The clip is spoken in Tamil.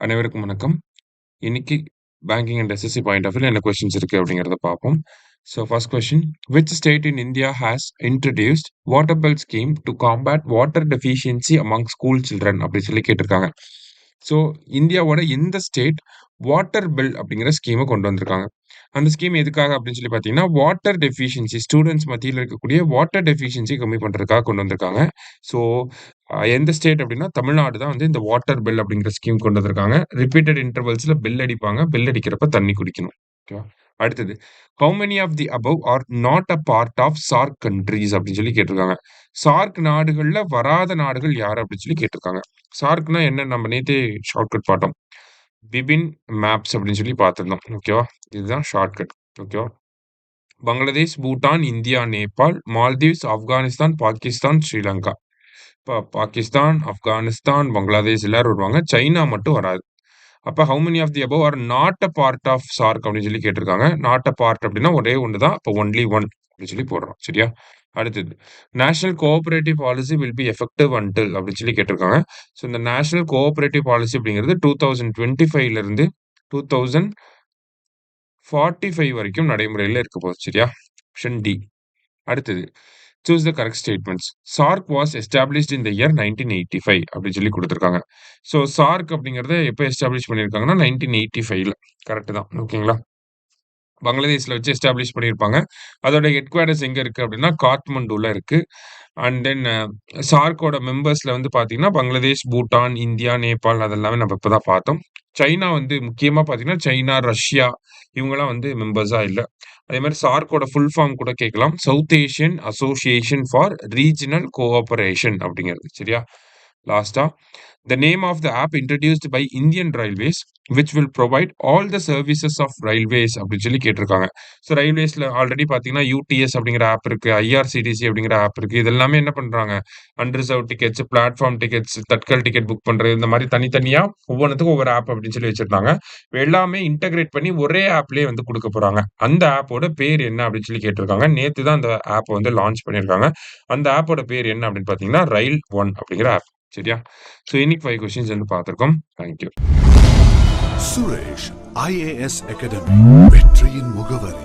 அனைவருக்கும் வணக்கம். இன்னைக்கு banking and SSC point of வியூல என்ன கொஸ்டின்ஸ் இருக்கு அப்படிங்கிறத பார்ப்போம். So first question, which state in India has introduced water bell scheme to combat water deficiency among school children அப்படி சொல்லி கேட்டிருக்காங்க. ஸோ இந்தியாவோட எந்த ஸ்டேட் வாட்டர் பில் அப்படிங்கிற ஸ்கீமை கொண்டு வந்திருக்காங்க. அந்த ஸ்கீம் எதுக்காக அப்படின்னு சொல்லி பார்த்தீங்கன்னா, வாட்டர் டெஃபிஷியன்சி ஸ்டூடெண்ட்ஸ் மத்தியில் இருக்கக்கூடிய வாட்டர் டெஃபிஷியன்சி கம்மி பண்ணுறதுக்காக கொண்டு வந்திருக்காங்க. ஸோ எந்த ஸ்டேட் அப்படின்னா தமிழ்நாடு தான் வந்து இந்த வாட்டர் பில் அப்படிங்கிற ஸ்கீம் கொண்டு வந்திருக்காங்க. ரிப்பீட்டட் இன்டர்வல்ஸ்ல பில் அடிப்பாங்க. பில் அடிக்கிறப்ப தண்ணி குடிக்கணும். ஓகேவா? அடுத்தது, how many of the above are not a part of SAARC countries அப்படின்னு சொல்லி கேட்டிருக்காங்க. சார்க் நாடுகள்ல வராத நாடுகள் யார் அப்படின்னு சொல்லி கேட்டிருக்காங்க. சார்க்னா என்ன, நம்ம நேத்தே ஷார்ட்கட் பார்த்தோம். பிபின் மேப்ஸ் அப்படின்னு சொல்லி பார்த்துருந்தோம். ஓகேவா? இதுதான் ஷார்ட்கட். ஓகேவா? Bangladesh, Bhutan, India, Nepal, Maldives, Afghanistan, Pakistan, Sri Lanka. இப்போ பாகிஸ்தான், ஆப்கானிஸ்தான், பங்களாதேஷ் எல்லாரும் வருவாங்க. சைனா மட்டும் வராது. அப்ப how many of the above are not a part of SAARC அப்படின்னு சொல்லி கேட்டிருக்காங்க. நாட் அ பார்ட் அப்படின்னா ஒரே ஒன்று தான். அப்போ ஒன்லி ஒன் அப்படின்னு சொல்லி போடுறோம். சரியா? அடுத்தது, national cooperative policy will be effective until அப்படின்னு சொல்லி கேட்டிருக்காங்க. ஸோ இந்த நேஷனல் கோஆபரேட்டிவ் பாலிசி அப்படிங்கிறது 2025ல இருந்து 2045 வரைக்கும் நடைமுறையில் இருக்க போகுது. சரியா? Option D. அடுத்தது, choose the correct statements. SAARC was established in the year 1985 அப்படின்னு சொல்லி கொடுத்துருக்காங்க. ஸோ சார்க் அப்படிங்கிறத எப்போ எஸ்டாப்ளிஷ் பண்ணியிருக்காங்கன்னா 1985ல. கரெக்ட் தான். ஓகேங்களா? பங்களாதேஷ்ல வச்சு எஸ்டாப்ளிஷ் பண்ணியிருப்பாங்க. அதோட ஹெட் குவார்டர்ஸ் எங்க இருக்கு அப்படின்னா காத்மண்டுல இருக்கு. அண்ட் தென் சார்க்கோட மெம்பர்ஸ்ல வந்து பார்த்தீங்கன்னா பங்களாதேஷ், பூட்டான், இந்தியா, நேபாள் அதெல்லாமே நம்ம இப்பதான் பார்த்தோம். சைனா வந்து முக்கியமா பார்த்தீங்கன்னா சைனா, ரஷ்யா இவங்கலாம் வந்து மெம்பர்ஸா இல்ல. அதே மாதிரி சார்க்கோட ஃபுல் ஃபார்ம் கூட கேட்கலாம். South Asian association for regional cooperation அப்படிங்கிறது. சரியா? லாஸ்டா, the name of the app introduced by Indian Railways which will provide all the services of railways அப்படின்னு சொல்லி கேட்டிருக்காங்க. ஸோ ரயில்வேஸ்ல ஆல்ரெடி பார்த்தீங்கன்னா யூடிஎஸ் அப்படிங்கிற ஆப் இருக்கு, ஐஆர்சிடிசி அப்படிங்கிற ஆப் இருக்கு. இது எல்லாமே என்ன பண்றாங்க, unreserved tickets, platform tickets, Tatkal ticket book பண்றது, இந்த மாதிரி தனித்தனியா ஒவ்வொன்றுத்துக்கும் ஒவ்வொரு ஆப் அப்படின்னு சொல்லி வச்சிருந்தாங்க. எல்லாமே இன்டகிரேட் பண்ணி ஒரே ஆப்லயே வந்து கொடுக்க போறாங்க. அந்த ஆப்போட பேர் என்ன அப்படின்னு சொல்லி கேட்டிருக்காங்க. நேத்து தான் அந்த ஆப் வந்து லான்ச் பண்ணியிருக்காங்க. அந்த ஆப்போட பேர் என்ன அப்படின்னு பார்த்தீங்கன்னா ரயில் ஒன் அப்படிங்கிற ஆப். சரியா? ஸோ இன்னைக்கு 5 கொஸ்டின்ஸ் வந்து பார்த்துருக்கோம். தேங்க்யூ. சுரேஷ் IAS அகாடமி, வெற்றியின் முகவரி.